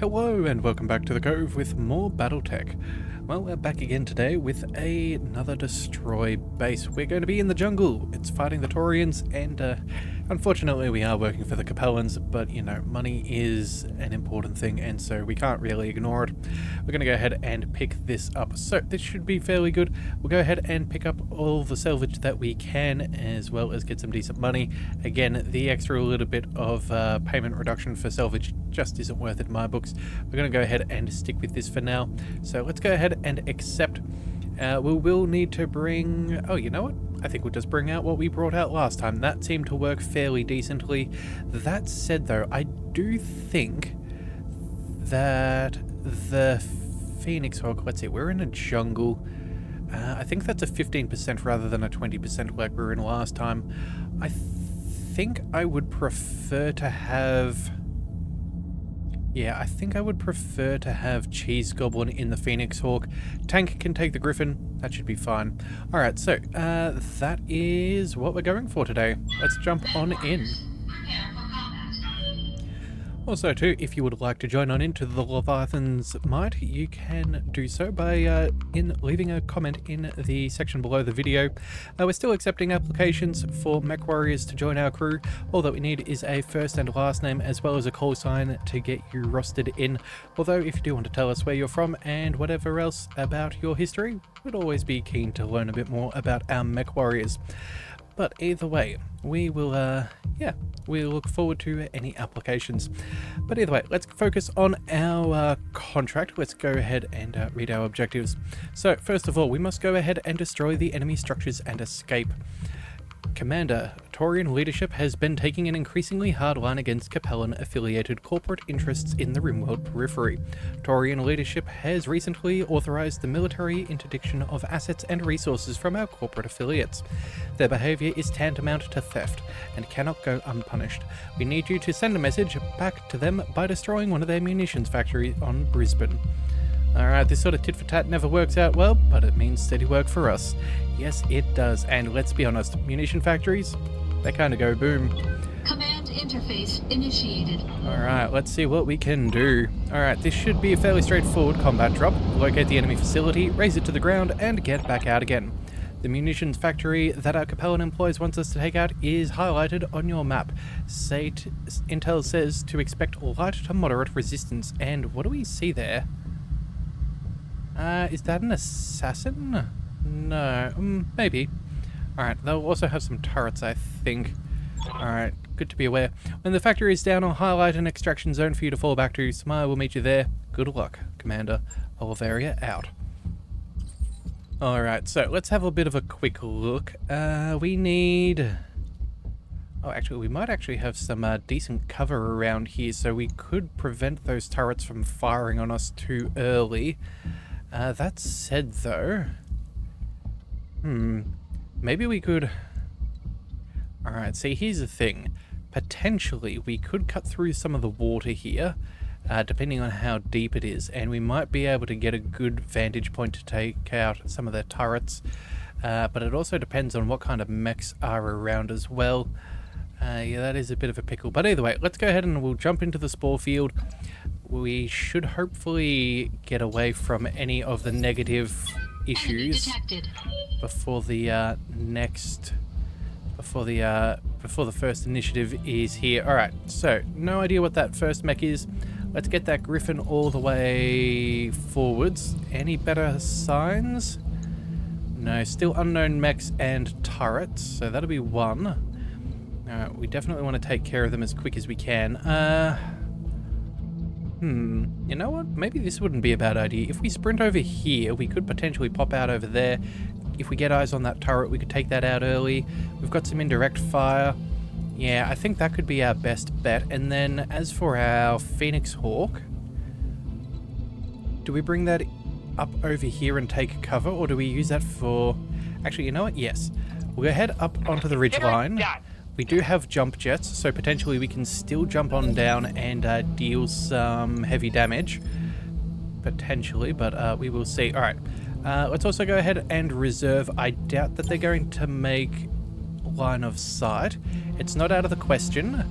Hello and welcome back to the Cove with more BattleTech. Well, we're back again today with another destroy base. We're going to be in the jungle. It's fighting the Taurians and unfortunately we are working for the Capellans, but you know, money is an important thing and so we can't really ignore it. We're going to go ahead and pick this up. So this should be fairly good. We'll go ahead and pick up all the salvage that we can as well as get some decent money. Again, the extra little bit of payment reduction for salvage just isn't worth it in my books. We're going to go ahead and stick with this for now. So let's go ahead and accept. We will need to bring... Oh, you know what? I think we'll just bring out what we brought out last time. That seemed to work fairly decently. That said, though, I do think that the Phoenix Hawk... Let's see, we're in a jungle. I think that's a 15% rather than a 20% like we were in last time. I think I would prefer to have... Yeah, I think I would prefer to have Cheese Goblin in the Phoenix Hawk. Tank can take the Griffin. That should be fine. Alright, so that is what we're going for today. Let's jump on in. Also too, if you would like to join on into the Leviathan's might, you can do so by leaving a comment in the section below the video. We're still accepting applications for MechWarriors to join our crew. All that we need is a first and last name as well as a call sign to get you rostered in. Although if you do want to tell us where you're from and whatever else about your history, we'd always be keen to learn a bit more about our MechWarriors. But either way, we will, we look forward to any applications. But either way, let's focus on our contract. Let's go ahead and read our objectives. So, first of all, we must go ahead and destroy the enemy structures and escape. Commander, Taurian leadership has been taking an increasingly hard line against Capellan-affiliated corporate interests in the Rimworld periphery. Taurian leadership has recently authorized the military interdiction of assets and resources from our corporate affiliates. Their behavior is tantamount to theft and cannot go unpunished. We need you to send a message back to them by destroying one of their munitions factories on Brisbane. Alright, this sort of tit-for-tat never works out well, but it means steady work for us. Yes, it does, and let's be honest, munition factories, they kind of go boom. Command interface initiated. Alright, let's see what we can do. Alright, this should be a fairly straightforward combat drop. Locate the enemy facility, raise it to the ground, and get back out again. The munitions factory that our Capellan employees wants us to take out is highlighted on your map. Intel says to expect light to moderate resistance, and what do we see there? Is that an assassin? No, maybe. Alright, they'll also have some turrets, I think. Alright, good to be aware. When the factory is down, I'll highlight an extraction zone for you to fall back to. Smile will meet you there. Good luck, Commander. Oliveria out. Alright, so let's have a bit of a quick look. We need... Oh, actually, we might actually have some decent cover around here, so we could prevent those turrets from firing on us too early. That said, though... Maybe we could... Alright, see, here's the thing. Potentially, we could cut through some of the water here, depending on how deep it is, and we might be able to get a good vantage point to take out some of their turrets. But it also depends on what kind of mechs are around as well. Yeah, that is a bit of a pickle. But either way, let's go ahead and we'll jump into the spore field. We should hopefully get away from any of the negative issues before the before the first initiative is here. Alright, so no idea what that first mech is. Let's get that Griffin all the way forwards. Any better signs? No, still unknown mechs and turrets, so that'll be one. Alright, we definitely want to take care of them as quick as we can. You know what? Maybe this wouldn't be a bad idea. If we sprint over here, we could potentially pop out over there. If we get eyes on that turret, we could take that out early. We've got some indirect fire. Yeah, I think that could be our best bet. And then as for our Phoenix Hawk, do we bring that up over here and take cover, or do we use that for... Actually, you know what? Yes. We'll go head up onto the ridge line. We do have jump jets, so potentially we can still jump on down and deal some heavy damage. Potentially, but we will see. Alright, let's also go ahead and reserve. I doubt that they're going to make line of sight. It's not out of the question,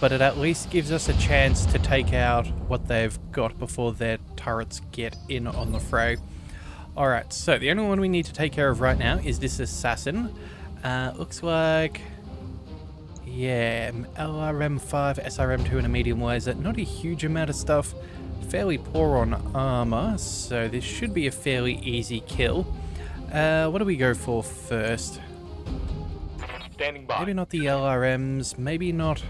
but it at least gives us a chance to take out what they've got before their turrets get in on the fray. Alright, so the only one we need to take care of right now is this assassin. Looks like... yeah, LRM5, SRM2 and a medium laser. Not a huge amount of stuff. Fairly poor on armor, so this should be a fairly easy kill. What do we go for first? Standing by. Maybe not the LRMs, maybe not...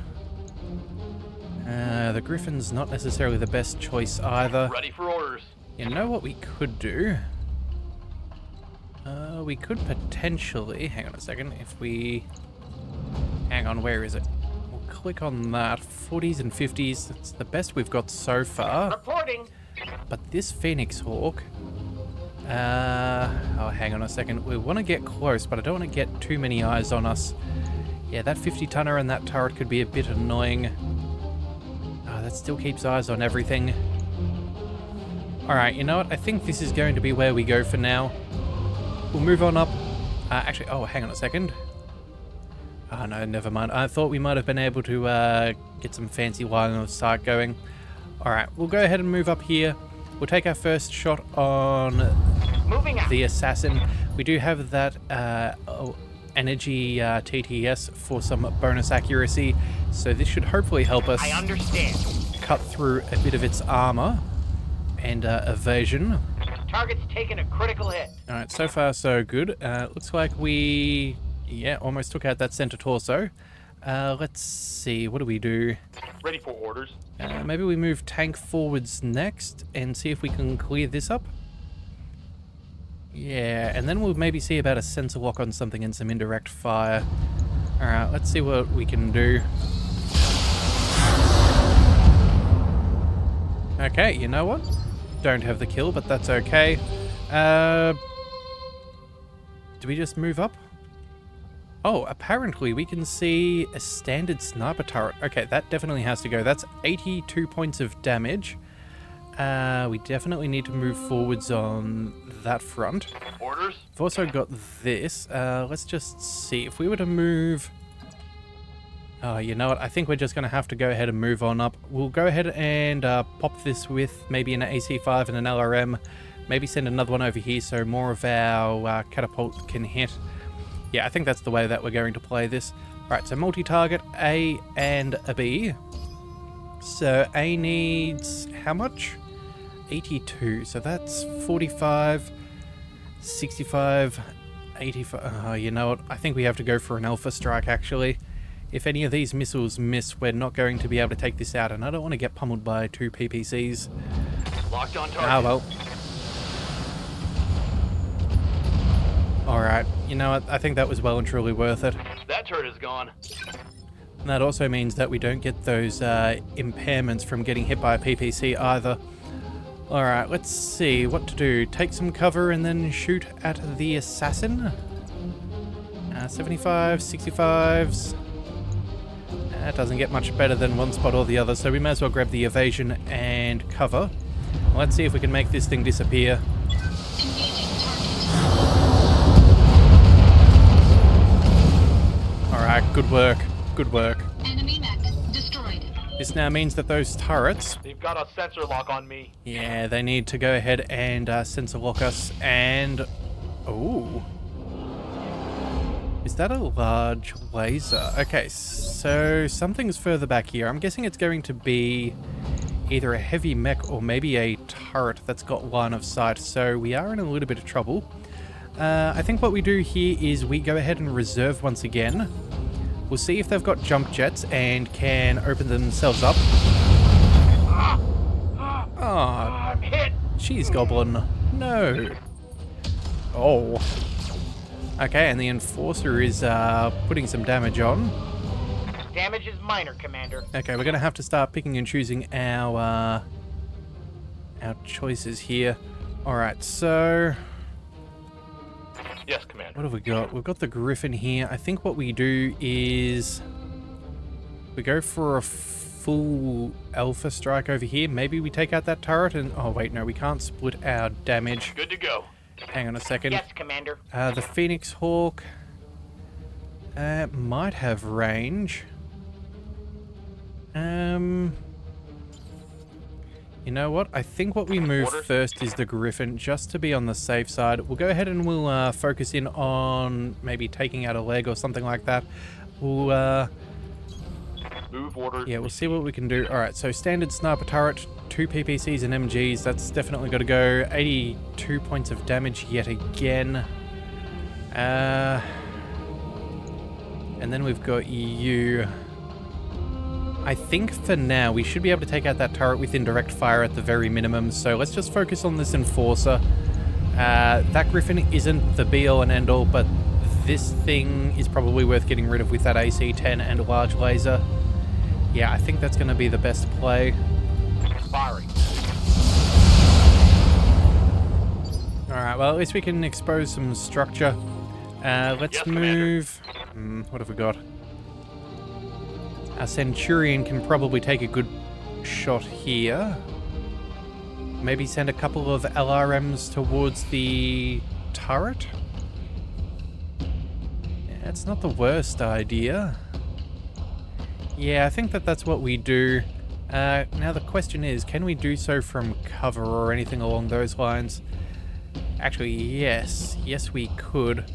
the Griffin's not necessarily the best choice either. Ready for orders. You know what we could do? We could potentially... hang on a second, if we... hang on, where is it? We'll click on that. 40s and 50s, that's the best we've got so far. Reporting. But this Phoenix Hawk... oh, hang on a second. We want to get close, but I don't want to get too many eyes on us. Yeah, that 50-tonner and that turret could be a bit annoying. Oh, that still keeps eyes on everything. Alright, you know what? I think this is going to be where we go for now. We'll move on up. Actually, oh, hang on a second. Oh, no, never mind. I thought we might have been able to get some fancy line of sight going. Alright, we'll go ahead and move up here. We'll take our first shot on the assassin. We do have that energy TTS for some bonus accuracy, so this should hopefully help us cut through a bit of its armor and evasion. Target's taken a critical hit. Alright, so far so good. Looks like we, yeah, almost took out that center torso. Let's see, what do we do? Ready for orders. Maybe we move tank forwards next and see if we can clear this up. Yeah, and then we'll maybe see about a sensor lock on something and some indirect fire. Alright, let's see what we can do. Okay, you know what? Don't have the kill, but that's okay. Do we just move up? Oh, apparently we can see a standard sniper turret. Okay, that definitely has to go. That's 82 points of damage. We definitely need to move forwards on that front. Orders. We've also got this. Let's just see. If we were to move... oh, you know what? I think we're just going to have to go ahead and move on up. We'll go ahead and pop this with maybe an AC5 and an LRM. Maybe send another one over here so more of our catapult can hit. Yeah, I think that's the way that we're going to play this. Right, so multi-target, A and a B. So A needs how much? 82. So that's 45, 65, 85. Oh, you know what? I think we have to go for an alpha strike, actually. If any of these missiles miss, we're not going to be able to take this out, and I don't want to get pummeled by 2 PPCs. Locked on target. Ah, well. Alright, you know what? I think that was well and truly worth it. That turret is gone. And that also means that we don't get those impairments from getting hit by a PPC either. Alright, let's see what to do. Take some cover and then shoot at the assassin. 75, 65s. That doesn't get much better than one spot or the other, so we may as well grab the evasion and cover. Let's see if we can make this thing disappear. Alright, good work. Good work. Enemy mech destroyed. This now means that those turrets... they've got a sensor lock on me. yeah, they need to go ahead and sensor lock us and... ooh. Is that a large laser? Okay, so something's further back here. I'm guessing it's going to be either a heavy mech or maybe a turret that's got line of sight. So we are in a little bit of trouble. I think what we do here is we go ahead and reserve once again. We'll see if they've got jump jets and can open themselves up. Oh, I'm hit. jeez, Goblin. No. Oh. Okay, and the Enforcer is putting some damage on. Damage is minor, Commander. Okay, we're going to have to start picking and choosing our choices here. Alright, so... yes, Commander. what have we got? We've got the Griffin here. I think what we do is... we go for a full Alpha Strike over here. Maybe we take out that turret and... oh, wait, no, we can't split our damage. Good to go. Hang on a second. Yes, Commander. The Phoenix Hawk might have range. You know what? I think what we move first is the Griffin, just to be on the safe side. We'll go ahead and we'll focus in on maybe taking out a leg or something like that. We'll Move order. yeah, we'll see what we can do. All right, so standard sniper turret, 2 PPCs and MGs. That's definitely got to go. 82 points of damage yet again. And then we've got you. I think for now we should be able to take out that turret with indirect fire at the very minimum. So let's just focus on this enforcer. That Griffin isn't the be all and end all, but this thing is probably worth getting rid of with that AC-10 and a large laser. Yeah, I think that's going to be the best play. Firing. Alright, well at least we can expose some structure. Let's Yes, move... what have we got? Our Centurion can probably take a good shot here. Maybe send a couple of LRMs towards the turret? Yeah, it's not the worst idea. Yeah, I think that's what we do. Now the question is, can we do so from cover or anything along those lines? Actually, yes. Yes, we could.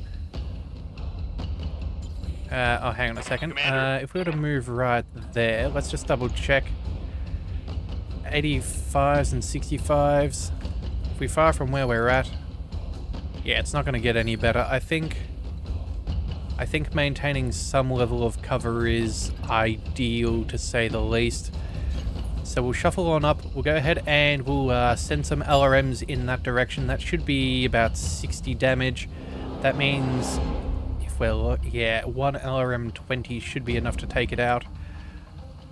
Oh, hang on a second. If we were to move right there, let's just double check. 85s and 65s. If we fire from where we're at, yeah, it's not going to get any better. I think maintaining some level of cover is ideal, to say the least. So we'll shuffle on up. We'll go ahead and we'll send some LRMs in that direction. That should be about 60 damage. That means... well, yeah, one LRM 20 should be enough to take it out.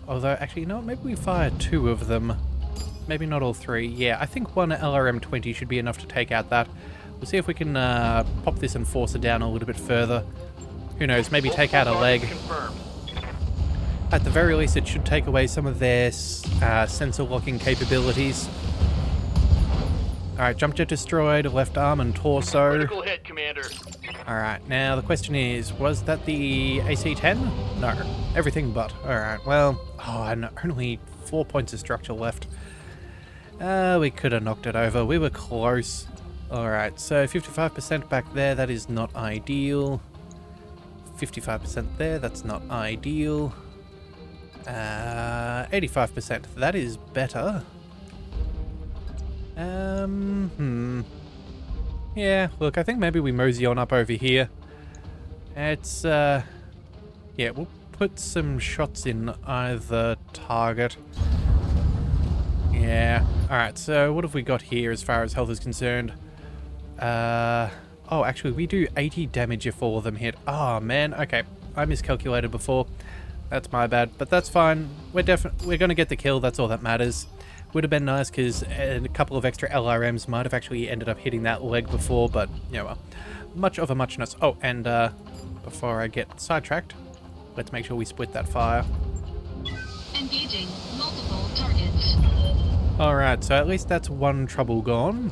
Although, actually, no, maybe we fire 2 of them. Maybe not all 3. Yeah, I think one LRM 20 should be enough to take out that. We'll see if we can pop this enforcer down a little bit further. Who knows, maybe take out a leg. At the very least, it should take away some of their sensor locking capabilities. Alright, jump jet destroyed, left arm and torso. Critical hit, Commander. Alright, now the question is, was that the AC-10? No, everything but. Alright, well, and only 4 points of structure left. We could have knocked it over. We were close. Alright, so 55% back there, that is not ideal. 55% there, that's not ideal. 85%, that is better. Yeah, look, I think maybe we mosey on up over here. It's, yeah, we'll put some shots in either target. Yeah. Alright, so what have we got here as far as health is concerned? Oh, actually, we do 80 damage if all of them hit. Oh, man. Okay, I miscalculated before. That's my bad, but that's fine. We're going to get the kill. That's all that matters. Would have been nice because a couple of extra LRMs might have actually ended up hitting that leg before, but, you know, well, much of a muchness. Oh, and before I get sidetracked, let's make sure we split that fire. Engaging multiple targets. Alright, so at least that's one trouble gone.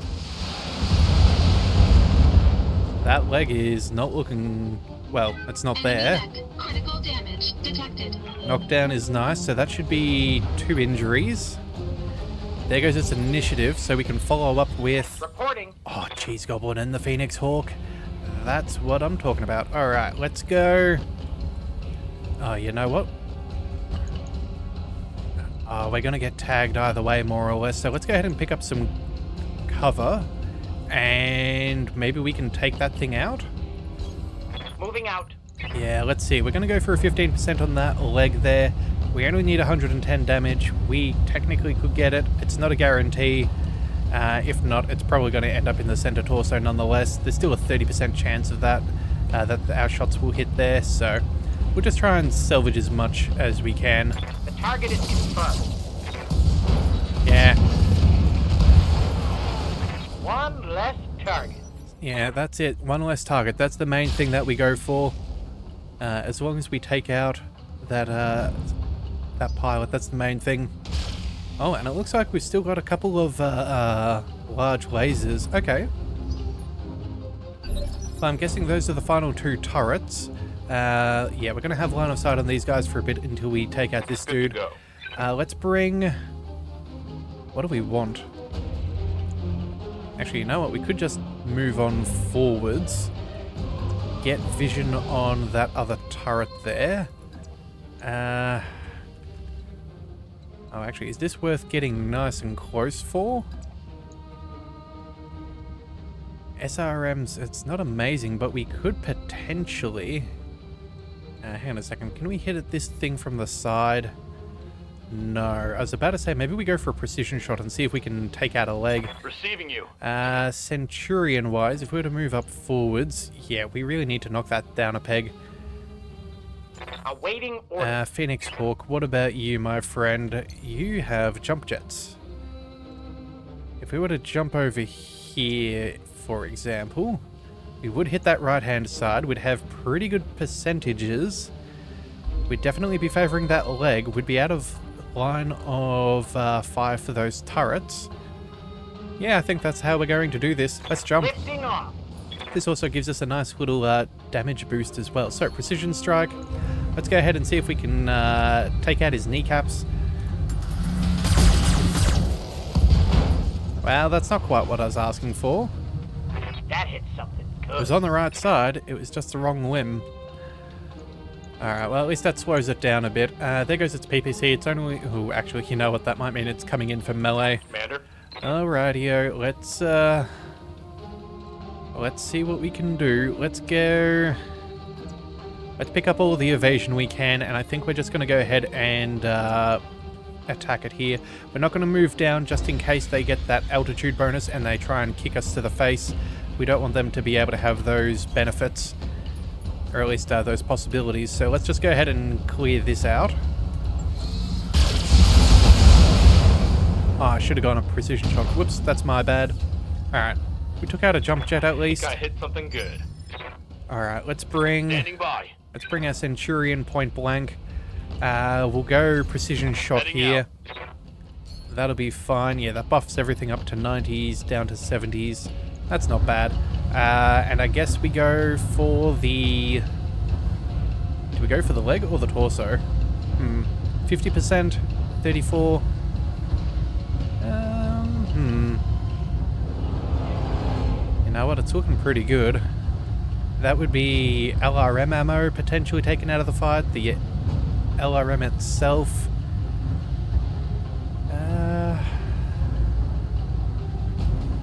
That leg is not looking... well, it's not there. Critical damage detected. Knockdown is nice, so that should be 2 injuries. There goes its initiative, so we can follow up with... reporting. oh, Cheese Goblin and the Phoenix Hawk. That's what I'm talking about. Alright, let's go. Oh, you know what? Oh, we're going to get tagged either way, more or less. So let's go ahead and pick up some cover. And maybe we can take that thing out? Moving out. Yeah, let's see. We're going to go for a 15% on that leg there. We only need 110 damage. We technically could get it. It's not a guarantee. If not, it's probably going to end up in the center torso nonetheless. There's still a 30% chance of that, that our shots will hit there. So we'll just try and salvage as much as we can. The target is confirmed. Yeah. One less target. Yeah, that's it. One less target. That's the main thing that we go for. As long as we take out that that pilot, that's the main thing. Oh, and it looks like we've still got a couple of large lasers. Okay. So I'm guessing those are the final 2 turrets. Yeah, we're going to have line of sight on these guys for a bit until we take out this Good to dude. go. Let's bring... What do we want? Actually, you know what? We could just move on forwards. Get vision on that other turret there. Oh, actually, is this worth getting nice and close for? SRMs, it's not amazing, but we could potentially... hang on a second. Can we hit at this thing from the side? No. I was about to say, maybe we go for a precision shot and see if we can take out a leg. Receiving you. Centurion-wise, if we were to move up forwards, yeah, we really need to knock that down a peg. Awaiting order. Phoenix Hawk, what about you, my friend? You have jump jets. If we were to jump over here, for example, we would hit that right-hand side. We'd have pretty good percentages. We'd definitely be favoring that leg. We'd be out of line of fire for those turrets. Yeah, I think that's how we're going to do this. Let's jump. Lifting off. This also gives us a nice little damage boost as well. So, precision strike. Let's go ahead and see if we can take out his kneecaps. Well, that's not quite what I was asking for. That hit something It good. was on the right side. It was just the wrong limb. Alright, well, at least that slows it down a bit. There goes its PPC. It's only... Oh, actually, you know what? That might mean it's coming in for melee. Commander. Alrighty-o. Let's see what we can do. Let's go... Let's pick up all the evasion we can, and I think we're just going to go ahead and attack it here. We're not going to move down just in case they get that altitude bonus and they try and kick us to the face. We don't want them to be able to have those benefits. Or at least those possibilities. So let's just go ahead and clear this out. Oh, I should have gone a precision shot. Whoops, that's my bad. Alright, we took out a jump jet at least. I hit something good. Alright, let's bring by. our Centurion point blank. We'll go precision shot Heading here. That'll be fine. Yeah, that buffs everything up to 90s, down to 70s. That's not bad. And I guess we go for the... Do we go for the leg or the torso? 50%, 34. You know what? It's looking pretty good. That would be LRM ammo potentially taken out of the fight. The LRM itself.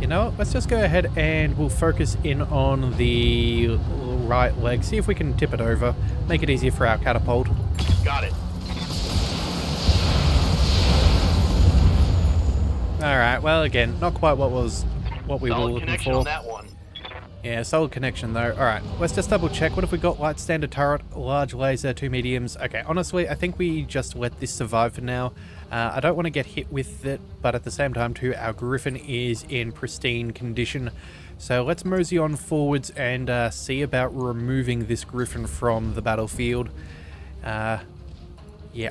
You know what? Let's just go ahead and we'll focus in on the right leg. See if we can tip it over. Make it easier for our catapult. Got it. Alright, well again, not quite what we were Solid looking connection for. on that one. Yeah, solid connection though. Alright, let's just double check. What if we got light standard turret, large laser, 2 mediums? Okay, honestly, I think we just let this survive for now. I don't want to get hit with it, but at the same time too, our Griffin is in pristine condition. So let's mosey on forwards and see about removing this Griffin from the battlefield. Yeah,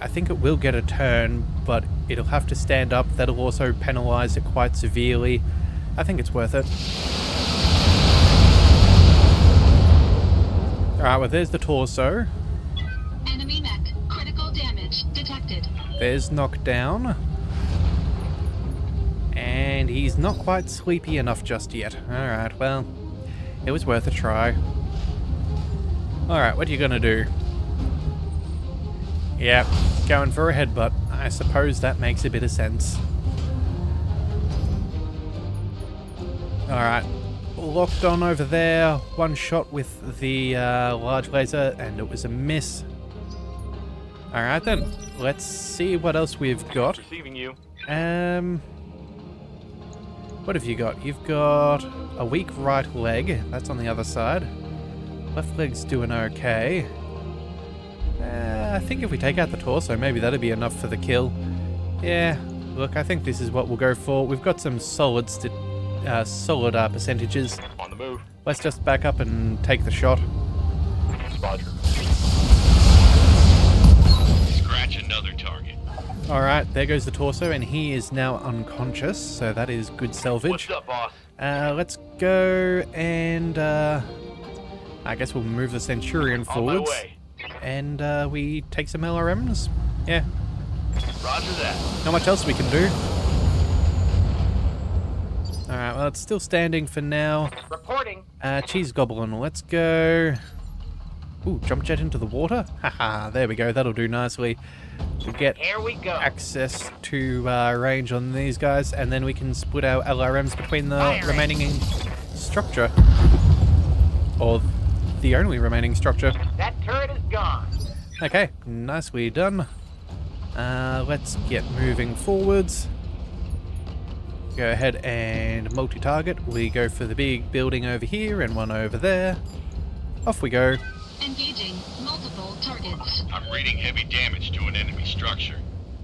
I think it will get a turn, but it'll have to stand up. That'll also penalize it quite severely. I think it's worth it. Alright, well there's the torso. Enemy mech. Critical damage detected. There's knockdown. And he's not quite sleepy enough just yet. Alright, well, it was worth a try. Alright, what are you gonna do? Yeah, going for a headbutt. I suppose that makes a bit of sense. Alright, locked on over there. One shot with the large laser, and it was a miss. Alright then, let's see what else we've got. Receiving you. What have you got? You've got a weak right leg. That's on the other side. Left leg's doing okay. I think if we take out the torso, maybe that'd be enough for the kill. Yeah, look, I think this is what we'll go for. We've got some solid percentages. On the move. Let's just back up and take the shot. Roger. Scratch another target. Alright, there goes the torso, and he is now unconscious, so that is good salvage. What's up, boss? Let's go and I guess we'll move the Centurion On my forwards. way. And we take some LRMs. Yeah. Roger that. Not much else we can do. Alright, well, it's still standing for now. Reporting. Cheese Goblin, let's go. Ooh, jump jet into the water? Haha, there we go. That'll do nicely. To get Here we go. access to range on these guys, and then we can split our LRMs between the Firing. remaining structure. Or the only remaining structure. That turret is gone. Okay, nicely done. Let's get moving forwards. Go ahead and multi-target. We go for the big building over here and one over there. Off we go. Engaging multiple targets. I'm reading heavy damage to an enemy structure.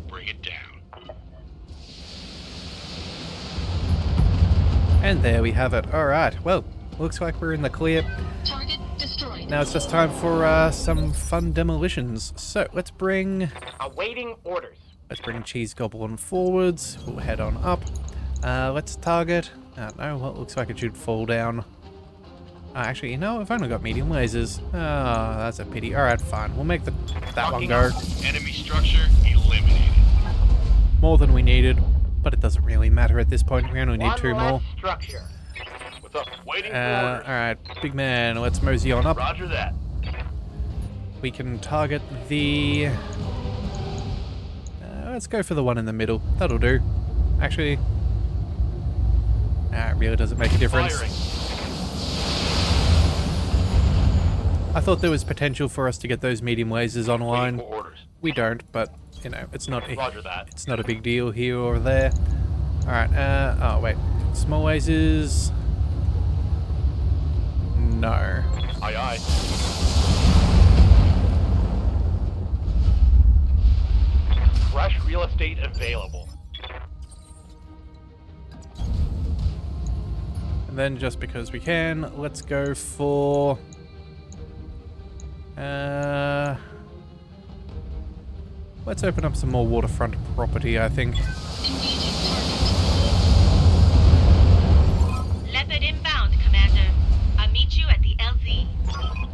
Bring it down. And there we have it. Alright, well, looks like we're in the clear. Target destroyed. Now it's just time for some fun demolitions. So let's bring Awaiting orders. Cheese Goblin forwards. We'll head on up. Let's target. I don't know what looks like it should fall down. Actually, you know, I've only got medium lasers. Oh, that's a pity. Alright, fine. We'll make that one go. Enemy structure eliminated. More than we needed, but it doesn't really matter at this point. We only need two more. Structure. What's up? Waiting for orders. Alright, big man, let's mosey on up. Roger that. We can target the... let's go for the one in the middle. That'll do. Actually... it really doesn't make a difference. Firing. I thought there was potential for us to get those medium lasers online. Waiting for orders. We don't, but, you know, it's not Roger that. it's not a big deal here or there. Alright, oh wait. Small lasers... No. Aye aye. Fresh real estate available. And then just because we can, let's go for... let's open up some more waterfront property, I think. Engaging target. Leopard inbound, Commander. I'll meet you at the LZ.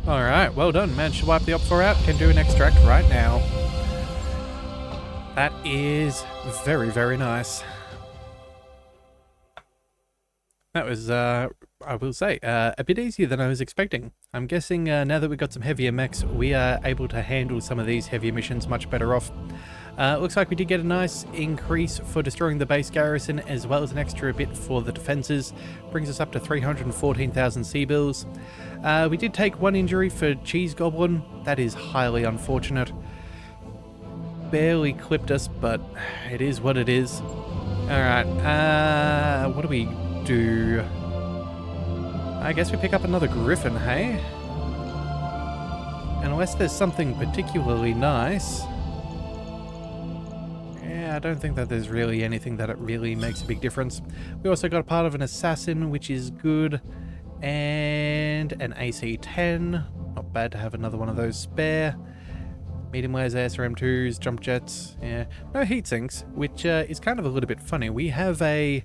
Alright, well done. Managed to wipe the Op 4 out. Can do an extract right now. That is very, very nice. That was, I will say, a bit easier than I was expecting. I'm guessing now that we've got some heavier mechs, we are able to handle some of these heavier missions much better off. Looks like we did get a nice increase for destroying the base garrison, as well as an extra bit for the defenses. Brings us up to 314,000 C-bills. We did take one injury for Cheese Goblin. That is highly unfortunate. Barely clipped us, but it is what it is. Alright, what do we do? I guess we pick up another Griffin, hey? Unless there's something particularly nice. Yeah, I don't think that there's really anything that it really makes a big difference. We also got a part of an assassin, which is good. And an AC-10. Not bad to have another one of those spare. Medium laser SRM2s, jump jets. Yeah, no heat sinks, which is kind of a little bit funny. We have a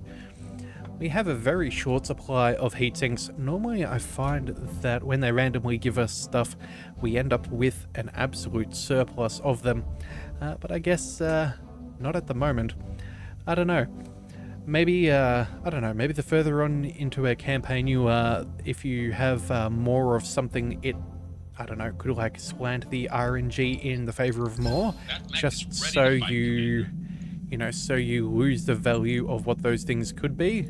very short supply of heat sinks. Normally I find that when they randomly give us stuff, we end up with an absolute surplus of them. But I guess not at the moment. I don't know. Maybe, I don't know, maybe the further on into a campaign you are, if you have more of something, it, I don't know, could like slant the RNG in the favor of more, just so you know, so you lose the value of what those things could be.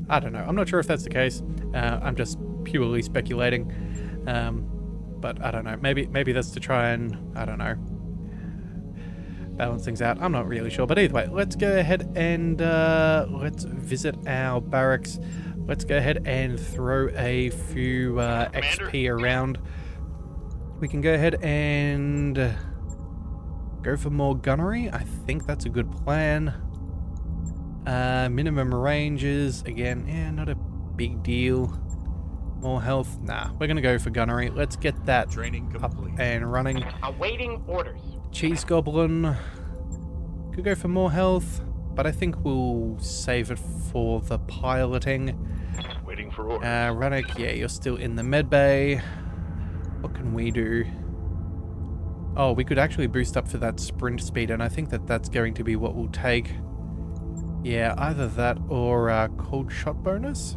I don't know. I'm not sure if that's the case. I'm just purely speculating. But I don't know. Maybe that's to try and, I don't know, balance things out. I'm not really sure. But either way, let's go ahead and let's visit our barracks. Let's go ahead and throw a few XP around. We can go ahead and go for more gunnery. I think that's a good plan. Minimum ranges, again, yeah, not a big deal. More health, nah, we're gonna go for gunnery. Let's get that Training up complete. and running. Awaiting orders. Cheese Goblin could go for more health, but I think we'll save it for the piloting. Waiting for orders. Rannick, yeah, you're still in the med bay. What can we do? Oh, we could actually boost up for that sprint speed, and I think that that's going to be what we'll take. Yeah, either that or cold shot bonus?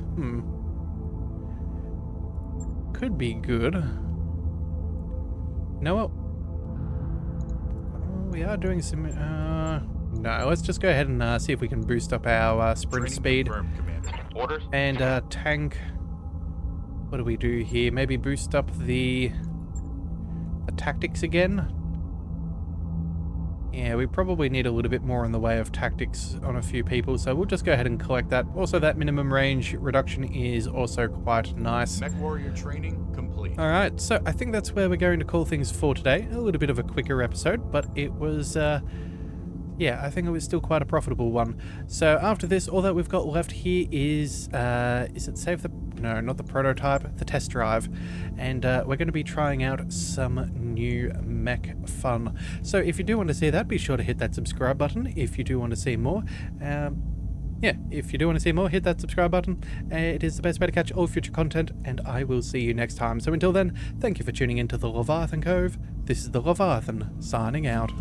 Could be good. You know what? We are doing some... no, let's just go ahead and see if we can boost up our sprint Training speed. confirmed, Commander. Orders? And tank... What do we do here? Maybe boost up the tactics again? Yeah, we probably need a little bit more in the way of tactics on a few people, so we'll just go ahead and collect that. Also, that minimum range reduction is also quite nice. MechWarrior training complete. Alright, so I think that's where we're going to call things for today. A little bit of a quicker episode, but it was... yeah, I think it was still quite a profitable one. So after this, all that we've got left here is it save the... No, not the prototype, the test drive. And we're going to be trying out some new mech fun. So if you do want to see that, be sure to hit that subscribe button. If you do want to see more, yeah, if you do want to see more, hit that subscribe button. It is the best way to catch all future content, and I will see you next time. So until then, thank you for tuning into the Leviathan Cove. This is the Leviathan, signing out.